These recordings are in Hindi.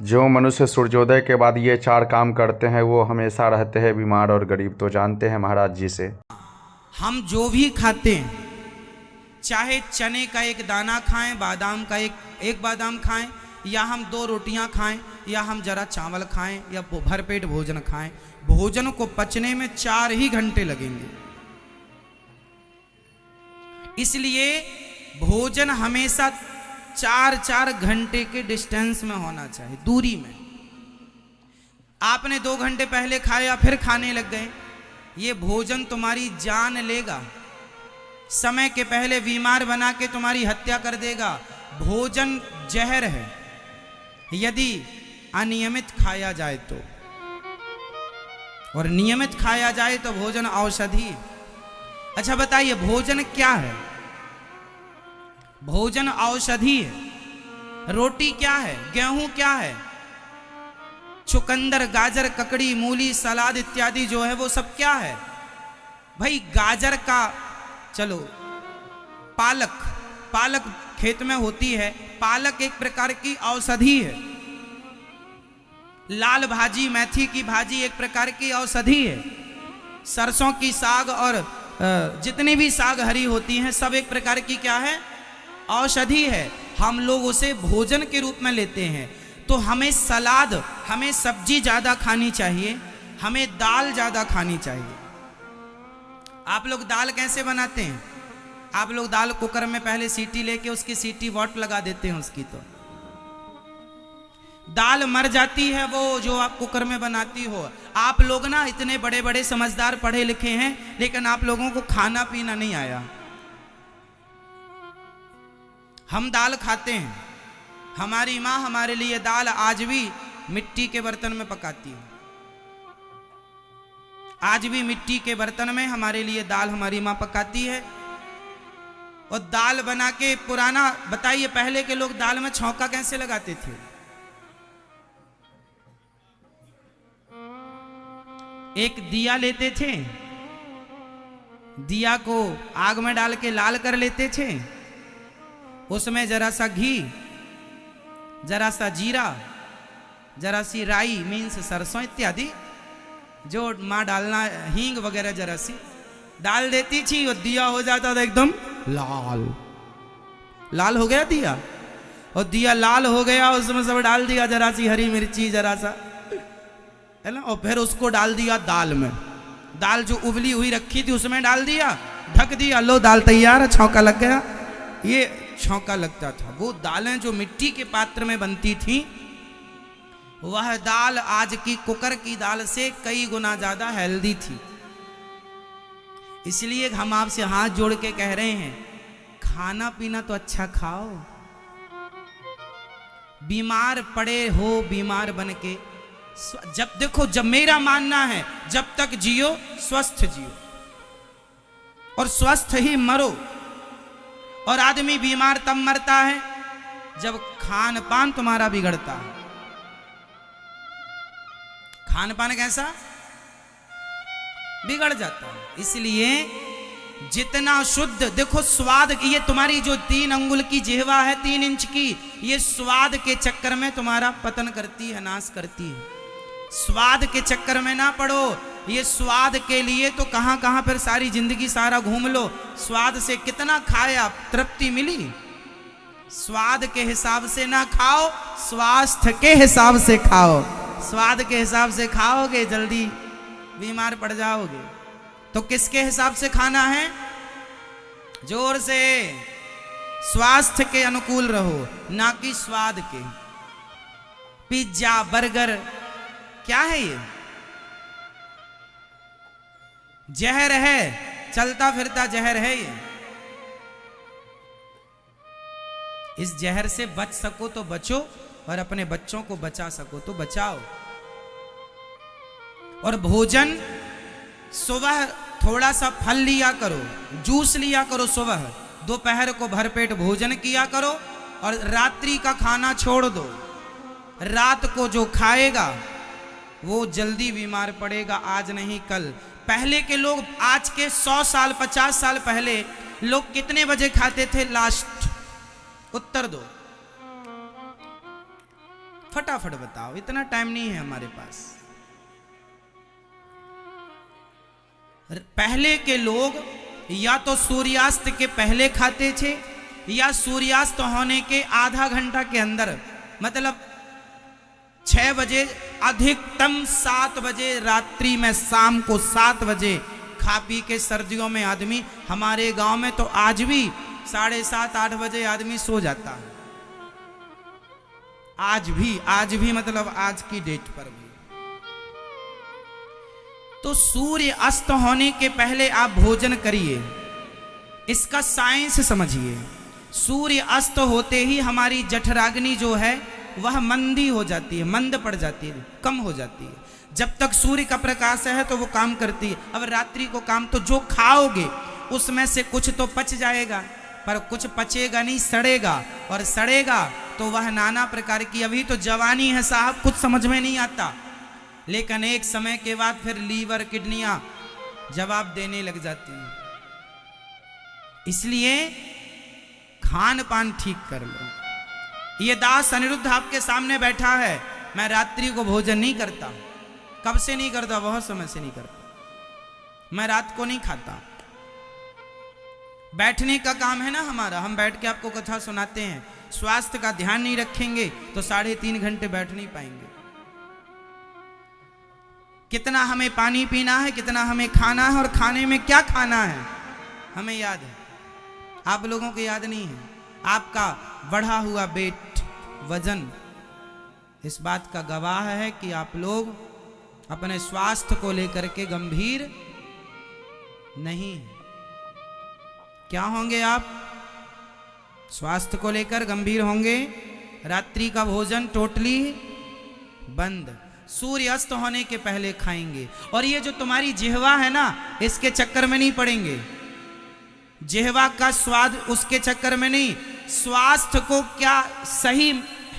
जो मनुष्य सूर्योदय के बाद ये चार काम करते हैं वो हमेशा रहते हैं बीमार और गरीब। तो जानते हैं महाराज जी से। हम जो भी खाते हैं, चाहे चने का एक दाना खाएं, बादाम का एक बादाम खाएं, या हम 2 रोटियां खाएं, या हम जरा चावल खाएं, या भरपेट भोजन खाएं, भोजन को पचने में 4 ही घंटे लगेंगे। इसलिए भोजन हमेशा 4-4 घंटे के डिस्टेंस में होना चाहिए, दूरी में। आपने 2 घंटे पहले खाया फिर खाने लग गए, ये भोजन तुम्हारी जान लेगा, समय के पहले बीमार बना के तुम्हारी हत्या कर देगा। भोजन जहर है यदि अनियमित खाया जाए तो, और नियमित खाया जाए तो भोजन औषधि। अच्छा बताइए, भोजन क्या है? भोजन औषधि है। रोटी क्या है? गेहूं क्या है? चुकंदर, गाजर, ककड़ी, मूली, सलाद इत्यादि जो है वो सब क्या है भाई? गाजर का, चलो पालक खेत में होती है, पालक एक प्रकार की औषधि है। लाल भाजी, मेथी की भाजी एक प्रकार की औषधि है। सरसों की साग और जितनी भी साग हरी होती हैं सब एक प्रकार की क्या है? औषधि है। हम लोग उसे भोजन के रूप में लेते हैं। तो हमें सलाद, हमें सब्जी ज्यादा खानी चाहिए, हमें दाल ज्यादा खानी चाहिए। आप लोग दाल कैसे बनाते हैं? आप लोग दाल कुकर में पहले सीटी लेके उसकी सीटी वॉट लगा देते हैं उसकी, तो दाल मर जाती है वो जो आप कुकर में बनाती हो। आप लोग ना इतने बड़े बड़े समझदार पढ़े लिखे हैं, लेकिन आप लोगों को खाना पीना नहीं आया। हम दाल खाते हैं, हमारी माँ हमारे लिए दाल आज भी मिट्टी के बर्तन में पकाती है। आज भी मिट्टी के बर्तन में हमारे लिए दाल हमारी माँ पकाती है। और दाल बना के पुराना, बताइए पहले के लोग दाल में छौंका कैसे लगाते थे? एक दिया लेते थे, दिया को आग में डाल के लाल कर लेते थे, उसमें जरा सा घी, जरा सा जीरा, जरा सी राई मीन्स सरसों इत्यादि जो माँ डालना, हींग वगैरह जरा सी डाल देती थी, और दिया हो जाता था एकदम लाल। लाल हो गया दिया, और दिया लाल हो गया, उसमें सब डाल दिया जरा सी हरी मिर्ची, जरा सा, है ना, और फिर उसको डाल दिया दाल में। दाल जो उबली हुई रखी थी उसमें डाल दिया, ढक दिया, लो दाल तैयार, छौंका लग गया। ये छौंका लगता था। वो दालें जो मिट्टी के पात्र में बनती थी, वह दाल आज की कुकर की दाल से कई गुना ज्यादा हेल्दी थी। इसलिए हम आपसे हाथ जोड़ के कह रहे हैं, खाना पीना तो अच्छा खाओ। बीमार पड़े हो, बीमार बन के, जब देखो, जब मेरा मानना है जब तक जियो स्वस्थ जियो, और स्वस्थ ही मरो। और आदमी बीमार तब मरता है जब खान पान तुम्हारा बिगड़ता है। खान पान कैसा बिगड़ जाता है। इसलिए जितना शुद्ध, देखो स्वाद, ये तुम्हारी जो 3 अंगुल की जिह्वा है, 3 इंच की, ये स्वाद के चक्कर में तुम्हारा पतन करती है, नाश करती है। स्वाद के चक्कर में ना पड़ो। ये स्वाद के लिए तो कहां कहां फिर सारी जिंदगी सारा घूम लो, स्वाद से कितना खाया, तृप्ति मिली? स्वाद के हिसाब से ना खाओ, स्वास्थ्य के हिसाब से खाओ। स्वाद के हिसाब से खाओगे जल्दी बीमार पड़ जाओगे। तो किसके हिसाब से खाना है? जोर से, स्वास्थ्य के अनुकूल रहो, ना कि स्वाद के। पिज्जा, बर्गर क्या है? ये जहर है, चलता फिरता जहर है ये। इस जहर से बच सको तो बचो, और अपने बच्चों को बचा सको तो बचाओ। और भोजन, सुबह थोड़ा सा फल लिया करो, जूस लिया करो सुबह, दोपहर को भरपेट भोजन किया करो, और रात्रि का खाना छोड़ दो। रात को जो खाएगा वो जल्दी बीमार पड़ेगा, आज नहीं कल। पहले के लोग, आज के 100 साल 50 साल पहले लोग कितने बजे खाते थे लास्ट? उत्तर दो। फटाफट बताओ, इतना टाइम नहीं है हमारे पास। पहले के लोग या तो सूर्यास्त के पहले खाते थे या सूर्यास्त होने के आधा घंटा के अंदर, मतलब 6 बजे, अधिकतम 7 बजे रात्रि में, शाम को 7 बजे खा पी के सर्दियों में आदमी, हमारे गांव में तो आज भी 7:30 8 बजे आदमी सो जाता है। आज भी मतलब आज की डेट पर भी। तो सूर्य अस्त होने के पहले आप भोजन करिए, इसका साइंस समझिए। सूर्य अस्त होते ही हमारी जठराग्नि जो है वह मंदी हो जाती है, मंद पड़ जाती है, कम हो जाती है। जब तक सूर्य का प्रकाश है तो वो काम करती है। अब रात्रि को काम, तो जो खाओगे उसमें से कुछ तो पच जाएगा, पर कुछ पचेगा नहीं, सड़ेगा, और सड़ेगा तो वह नाना प्रकार की, अभी तो जवानी है साहब, कुछ समझ में नहीं आता, लेकिन एक समय के बाद फिर लीवर, किडनियां जवाब देने लग जाती हैं। इसलिए खान पान ठीक कर लो। ये दास अनिरुद्ध आपके सामने बैठा है, मैं रात्रि को भोजन नहीं करता। कब से नहीं करता? बहुत समय से नहीं करता। मैं रात को नहीं खाता। बैठने का काम है ना हमारा, हम बैठ के आपको कथा सुनाते हैं। स्वास्थ्य का ध्यान नहीं रखेंगे तो 3.5 घंटे बैठ नहीं पाएंगे। कितना हमें पानी पीना है, कितना हमें खाना है, और खाने में क्या खाना है हमें याद है, आप लोगों को याद नहीं है। आपका बढ़ा हुआ वेट, वजन इस बात का गवाह है कि आप लोग अपने स्वास्थ्य को लेकर के गंभीर नहीं हैं। क्या होंगे आप? स्वास्थ्य को लेकर गंभीर होंगे। रात्रि का भोजन टोटली बंद, सूर्य अस्त होने के पहले खाएंगे। और ये जो तुम्हारी जिह्वा है ना, इसके चक्कर में नहीं पड़ेंगे। जिह्वा का स्वाद, उसके चक्कर में नहीं। स्वास्थ्य को क्या सही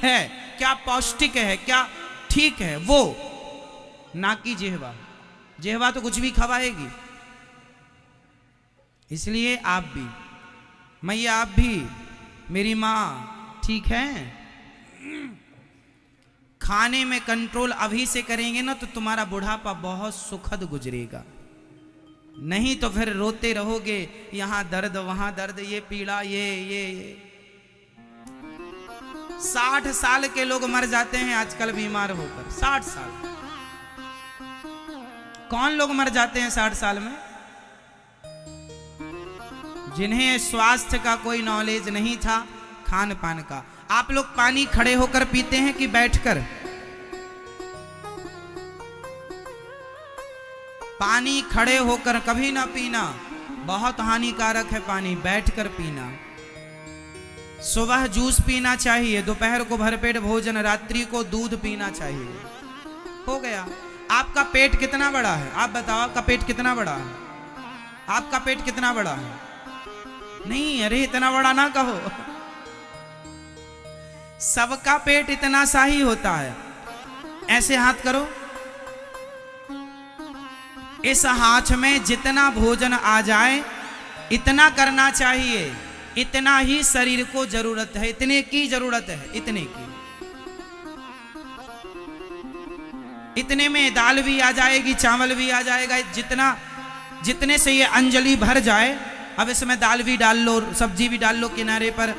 है, क्या पौष्टिक है, क्या ठीक है, वो ना कि जिह्वा। जिह्वा तो कुछ भी खवाएगी। इसलिए आप भी, मैया आप भी, मेरी माँ, ठीक है, खाने में कंट्रोल अभी से करेंगे ना तो तुम्हारा बुढ़ापा बहुत सुखद गुजरेगा। नहीं तो फिर रोते रहोगे, यहां दर्द, वहां दर्द, ये पीड़ा, ये 60 साल के लोग मर जाते हैं आजकल बीमार होकर। 60 साल कौन लोग मर जाते हैं 60 साल में? जिन्हें स्वास्थ्य का कोई नॉलेज नहीं था, खान पान का। आप लोग पानी खड़े होकर पीते हैं कि बैठकर? पानी खड़े होकर कभी ना पीना, बहुत हानिकारक है पानी बैठकर पीना। सुबह जूस पीना चाहिए, दोपहर को भरपेट भोजन, रात्रि को दूध पीना चाहिए। हो गया। आपका पेट कितना बड़ा है? आप बताओ, आपका पेट कितना बड़ा है? आपका पेट कितना बड़ा है? नहीं, अरे इतना बड़ा ना कहो। सबका पेट इतना सा ही होता है। ऐसे हाथ करो, इस हाथ में जितना भोजन आ जाए इतना करना चाहिए। इतना ही शरीर को जरूरत है, इतने की जरूरत है, इतने की। इतने में दाल भी आ जाएगी, चावल भी आ जाएगा, जितने से ये अंजलि भर जाए। अब इसमें दाल भी डाल लो, सब्जी भी डाल लो, किनारे पर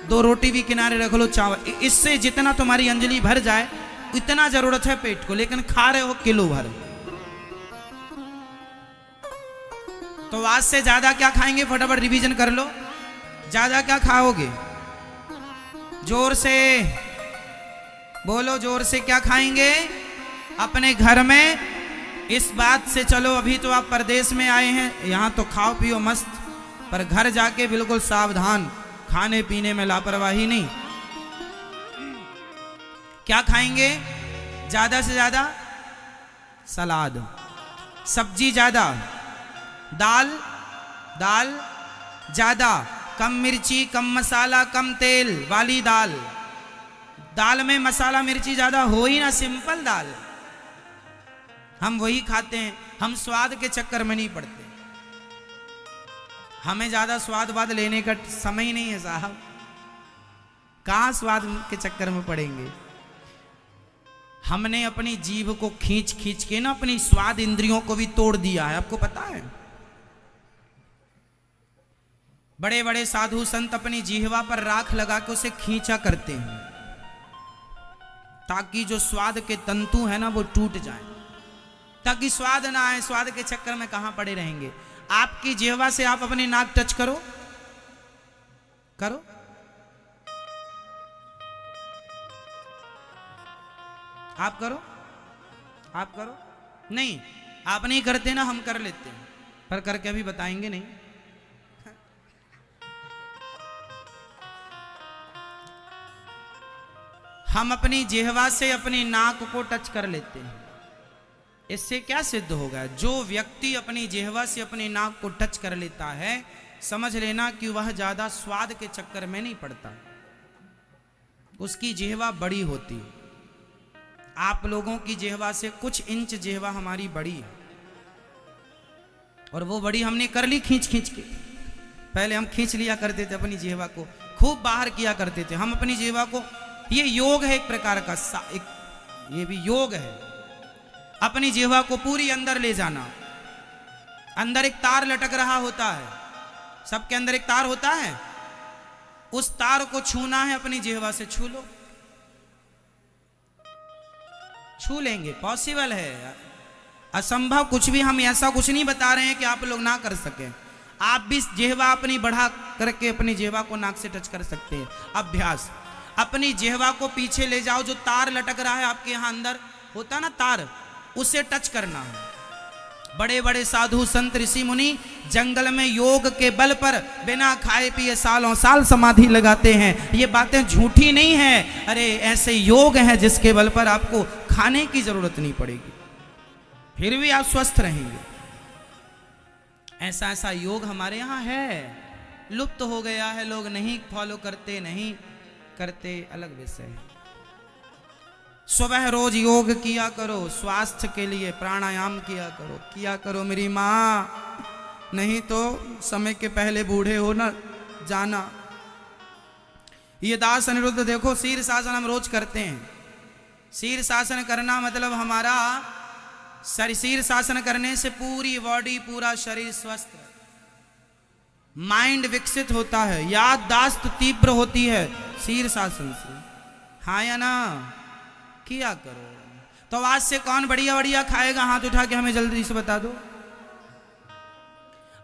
2 रोटी भी किनारे रख लो, चावल। इससे जितना तुम्हारी अंजलि भर जाए इतना जरूरत है पेट को, लेकिन खा रहे हो किलो भर। तो आज से ज्यादा क्या खाएंगे? फटाफट रिवीजन कर लो। ज्यादा क्या खाओगे? जोर से बोलो, जोर से क्या खाएंगे? अपने घर में इस बात से चलो, अभी तो आप परदेश में आए हैं, यहां तो खाओ पियो मस्त, पर घर जाके बिल्कुल सावधान, खाने पीने में लापरवाही नहीं। क्या खाएंगे? ज्यादा से ज्यादा सलाद, सब्जी ज्यादा, दाल ज्यादा, कम मिर्ची, कम मसाला, कम तेल वाली दाल। दाल में मसाला मिर्ची ज्यादा हो ही ना, सिंपल दाल हम वही खाते हैं। हम स्वाद के चक्कर में नहीं पड़ते। हमें ज्यादा स्वाद वाद लेने का समय ही नहीं है साहब। कहां स्वाद के चक्कर में पड़ेंगे? हमने अपनी जीभ को खींच खींच के ना अपनी स्वाद इंद्रियों को भी तोड़ दिया है, आपको पता है। बड़े बड़े साधु संत अपनी जीहवा पर राख लगा के उसे खींचा करते हैं ताकि जो स्वाद के तंतु है ना वो टूट जाए, ताकि स्वाद ना आए। स्वाद के चक्कर में कहां पड़े रहेंगे। आपकी जीहवा से आप अपनी नाक टच करो, करो, आप करो, आप करो। नहीं, आप नहीं करते ना, हम कर लेते हैं, पर करके अभी बताएंगे नहीं। हम अपनी जिह्वा से अपनी नाक को टच कर लेते हैं। इससे क्या सिद्ध होगा? जो व्यक्ति अपनी जिह्वा से अपनी नाक को टच कर लेता है, समझ लेना कि वह ज्यादा स्वाद के चक्कर में नहीं पड़ता, उसकी जिह्वा बड़ी होती है। आप लोगों की जिह्वा से कुछ इंच जिह्वा हमारी बड़ी है, और वो बड़ी हमने कर ली खींच खींच के। पहले हम खींच लिया करते थे अपनी जिह्वा को, खूब बाहर किया करते थे हम अपनी जिह्वा को। ये योग है एक प्रकार का, ये भी योग है। अपनी जिह्वा को पूरी अंदर ले जाना। अंदर एक तार लटक रहा होता है, सबके अंदर एक तार होता है, उस तार को छूना है अपनी जिह्वा से। छू लो, छू लेंगे, पॉसिबल है, असंभव कुछ भी। हम ऐसा कुछ नहीं बता रहे हैं कि आप लोग ना कर सके। आप भी जिह्वा अपनी बढ़ा करके अपनी जिह्वा को नाक से टच कर सकते हैं। अभ्यास, अपनी जिह्वा को पीछे ले जाओ, जो तार लटक रहा है आपके यहां अंदर होता ना तार, उसे टच करना है। बड़े बड़े साधु संत ऋषि मुनि जंगल में योग के बल पर बिना खाए पिए सालों साल समाधि लगाते हैं। ये बातें झूठी नहीं है। अरे ऐसे योग है जिसके बल पर आपको खाने की जरूरत नहीं पड़ेगी, फिर भी आप स्वस्थ रहेंगे। ऐसा ऐसा योग हमारे यहाँ है, लुप्त हो गया है, लोग नहीं फॉलो करते, नहीं करते, अलग विषय है। सुबह रोज योग किया करो, स्वास्थ्य के लिए प्राणायाम किया करो मेरी माँ, नहीं तो समय के पहले बूढ़े हो ना जाना। ये दास अनिरुद्ध देखो, शीर्षासन हम रोज करते हैं। शीर्षासन करना मतलब हमारा शीर्षासन करने से पूरी बॉडी, पूरा शरीर स्वस्थ, माइंड विकसित होता है, याददाश्त तीव्र होती है शीर्षासन से। हाँ या ना? किया करो। तो आज से कौन बढ़िया बढ़िया खाएगा? हाथ उठा के हमें जल्दी से बता दो।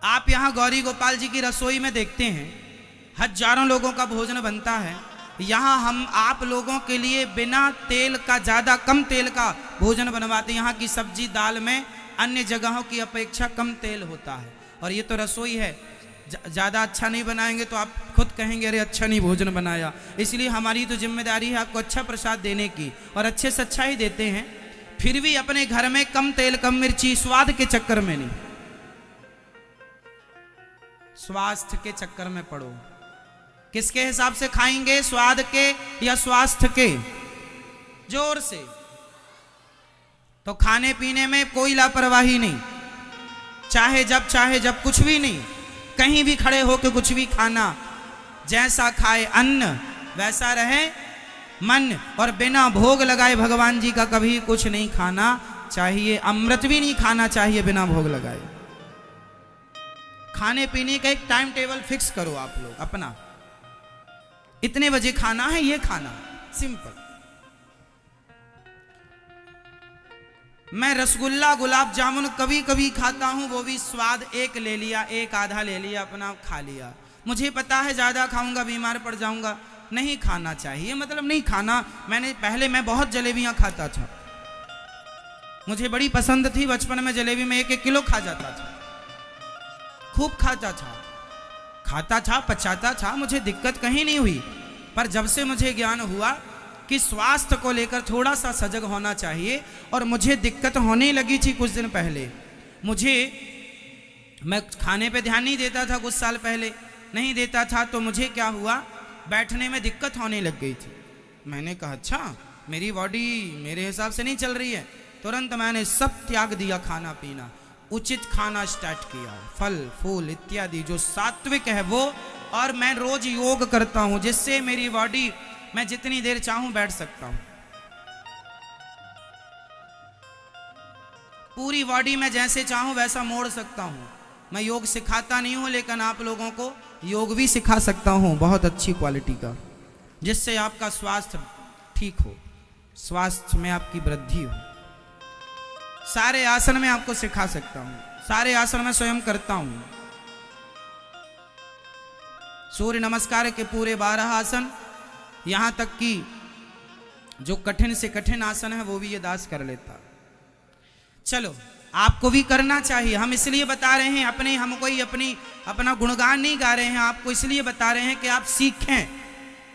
आप यहां गौरी गोपाल जी की रसोई में देखते हैं, हजारों लोगों का भोजन बनता है। यहां हम आप लोगों के लिए बिना तेल का, ज्यादा कम तेल का भोजन बनवाते हैं। यहां की सब्जी दाल में अन्य जगहों की अपेक्षा कम तेल होता है। और ये तो रसोई है, ज़्यादा अच्छा नहीं बनाएंगे तो आप खुद कहेंगे अरे अच्छा नहीं भोजन बनाया। इसलिए हमारी तो जिम्मेदारी है आपको अच्छा प्रसाद देने की, और अच्छे से अच्छा ही देते हैं। फिर भी अपने घर में कम तेल कम मिर्ची, स्वाद के चक्कर में नहीं, स्वास्थ्य के चक्कर में पड़ो। किसके हिसाब से खाएंगे? स्वाद के या स्वास्थ्य के? जोर से। तो खाने पीने में कोई लापरवाही नहीं, चाहे जब कुछ भी नहीं, कहीं भी खड़े होकर कुछ भी खाना। जैसा खाए अन्न वैसा रहे मन, और बिना भोग लगाए भगवान जी का कभी कुछ नहीं खाना चाहिए। अमृत भी नहीं खाना चाहिए बिना भोग लगाए। खाने पीने का एक टाइम टेबल फिक्स करो आप लोग अपना, इतने बजे खाना है, ये खाना, सिंपल। मैं रसगुल्ला गुलाब जामुन कभी कभी खाता हूं, वो भी स्वाद, एक ले लिया, एक आधा ले लिया, अपना खा लिया। मुझे पता है ज्यादा खाऊंगा बीमार पड़ जाऊंगा, नहीं खाना चाहिए, मतलब नहीं खाना। पहले मैं बहुत जलेबियां खाता था, मुझे बड़ी पसंद थी बचपन में जलेबी, में 1-1 किलो खा जाता था, खूब खाता था, पचाता था, मुझे दिक्कत कहीं नहीं हुई। पर जब से मुझे ज्ञान हुआ कि स्वास्थ्य को लेकर थोड़ा सा सजग होना चाहिए, और मुझे दिक्कत होने लगी थी कुछ दिन पहले। मैं खाने पे ध्यान नहीं देता था, कुछ साल पहले नहीं देता था, तो मुझे क्या हुआ, बैठने में दिक्कत होने लग गई थी। मैंने कहा अच्छा मेरी बॉडी मेरे हिसाब से नहीं चल रही है। तुरंत मैंने सब त्याग दिया, खाना पीना, उचित खाना स्टार्ट किया, फल फूल इत्यादि जो सात्विक है वो। और मैं रोज योग करता हूं, जिससे मेरी बॉडी, मैं जितनी देर चाहूं बैठ सकता हूं। पूरी बॉडी में जैसे चाहूँ वैसा मोड़ सकता हूँ। मैं योग सिखाता नहीं हूँ, लेकिन आप लोगों को योग भी सिखा सकता हूँ बहुत अच्छी क्वालिटी का, जिससे आपका स्वास्थ्य ठीक हो, स्वास्थ्य में आपकी वृद्धि हो। सारे आसन में आपको सिखा सकता हूँ, सारे आसन में स्वयं करता हूँ। सूर्य नमस्कार के पूरे 12 आसन, यहाँ तक कि जो कठिन से कठिन आसन है वो भी ये दास कर लेता। चलो आपको भी करना चाहिए। हम इसलिए बता रहे हैं, हम कोई अपना गुणगान नहीं गा रहे हैं, आपको इसलिए बता रहे हैं कि आप सीखें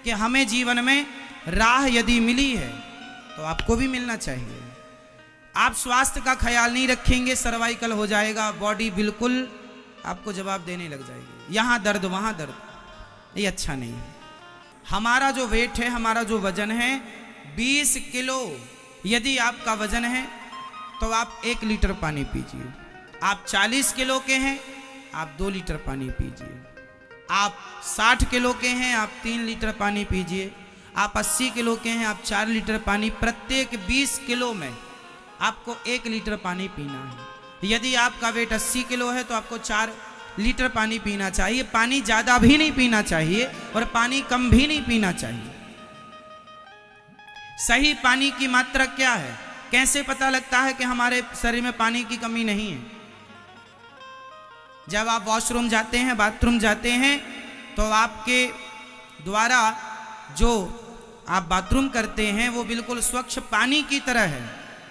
कि हमें जीवन में राह यदि मिली है तो आपको भी मिलना चाहिए। आप स्वास्थ्य का ख्याल नहीं रखेंगे, सर्वाइकल हो जाएगा, बॉडी बिल्कुल आपको जवाब देने लग जाएगी, यहाँ दर्द वहाँ दर्द, ये अच्छा नहीं है। हमारा जो वेट है, हमारा जो वजन है 20 किलो, यदि आपका वजन है तो आप 1 लीटर पानी पीजिए। आप 40 किलो के हैं, आप 2 लीटर पानी पीजिए। आप 60 किलो के हैं, आप 3 लीटर पानी पीजिए। आप 80 किलो के हैं, आप 4 लीटर पानी। प्रत्येक 20 किलो में आपको 1 लीटर पानी पीना है। यदि आपका वेट 80 किलो है तो आपको 4 लीटर पानी पीना चाहिए। पानी ज़्यादा भी नहीं पीना चाहिए और पानी कम भी नहीं पीना चाहिए। सही पानी की मात्रा क्या है? कैसे पता लगता है कि हमारे शरीर में पानी की कमी नहीं है? जब आप वॉशरूम जाते हैं, बाथरूम जाते हैं, तो आपके द्वारा जो आप बाथरूम करते हैं वो बिल्कुल स्वच्छ पानी की तरह है।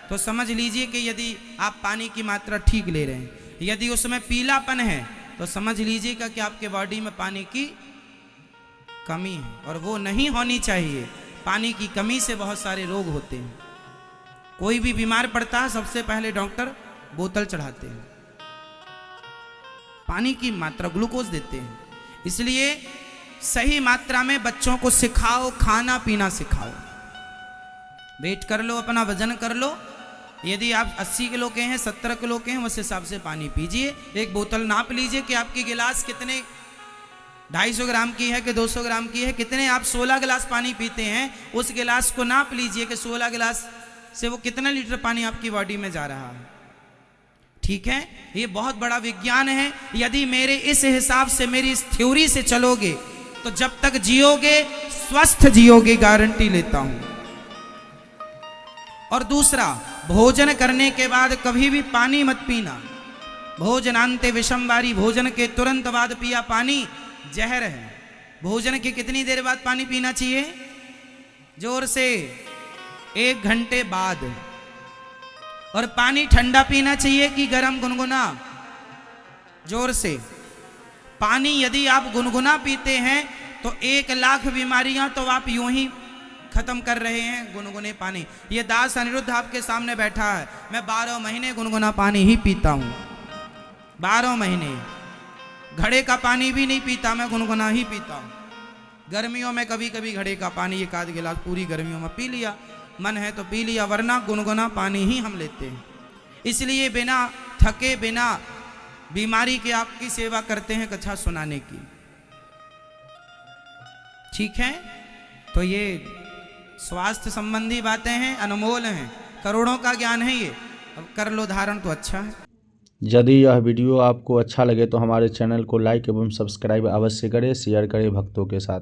तो समझ लीजिए कि यदि आप पानी की मात्रा ठीक ले रहे हैं। यदि उसमें पीलापन है तो समझ लीजिएगा कि आपके बॉडी में पानी की कमी है, और वो नहीं होनी चाहिए। पानी की कमी से बहुत सारे रोग होते हैं। कोई भी बीमार पड़ता है, सबसे पहले डॉक्टर बोतल चढ़ाते हैं, पानी की मात्रा ग्लूकोज देते हैं। इसलिए सही मात्रा में बच्चों को सिखाओ, खाना पीना सिखाओ। वेट कर लो, अपना वजन कर लो। यदि आप 80 किलो के हैं, 70 किलो के हैं, उस हिसाब से पानी पीजिए। एक बोतल नाप लीजिए कि आपकी गिलास कितने 250 ग्राम की है कि 200 ग्राम की है। कितने आप 16 गिलास पानी पीते हैं, उस गिलास को नाप लीजिए कि 16 गिलास से वो कितना लीटर पानी आपकी बॉडी में जा रहा है। ठीक है, ये बहुत बड़ा विज्ञान है। यदि मेरे इस हिसाब से, मेरी इस थ्योरी से चलोगे तो जब तक जियोगे स्वस्थ जियोगे, गारंटी लेता हूं। और दूसरा, भोजन करने के बाद कभी भी पानी मत पीना। भोजनांते विषमवारी, भोजन के तुरंत बाद पिया पानी जहर है। भोजन के कितनी देर बाद पानी पीना चाहिए? जोर से 1 घंटे बाद। और पानी ठंडा पीना चाहिए कि गर्म गुनगुना? जोर से। पानी यदि आप गुनगुना पीते हैं तो 1 लाख बीमारियां तो आप यूं ही खत्म कर रहे हैं गुनगुने पानी। ये दास अनिरुद्ध आपके सामने बैठा है, मैं 12 महीने गुनगुना पानी ही पीता हूं। 12 महीने घड़े का पानी भी नहीं पीता, मैं गुनगुना ही पीता हूं। गर्मियों में कभी कभी घड़े का पानी 1 आध गिलास पूरी गर्मियों में पी लिया, मन है तो पी लिया, वरना गुनगुना पानी ही हम लेते हैं। इसलिए बिना थके, बिना बीमारी के आपकी सेवा करते हैं कथा सुनाने की। ठीक है, तो ये स्वास्थ्य संबंधी बातें हैं, अनमोल हैं, करोड़ों का ज्ञान है ये। अब कर लो धारण तो अच्छा है। यदि यह वीडियो आपको अच्छा लगे तो हमारे चैनल को लाइक एवं सब्सक्राइब अवश्य करें, शेयर करें भक्तों के साथ।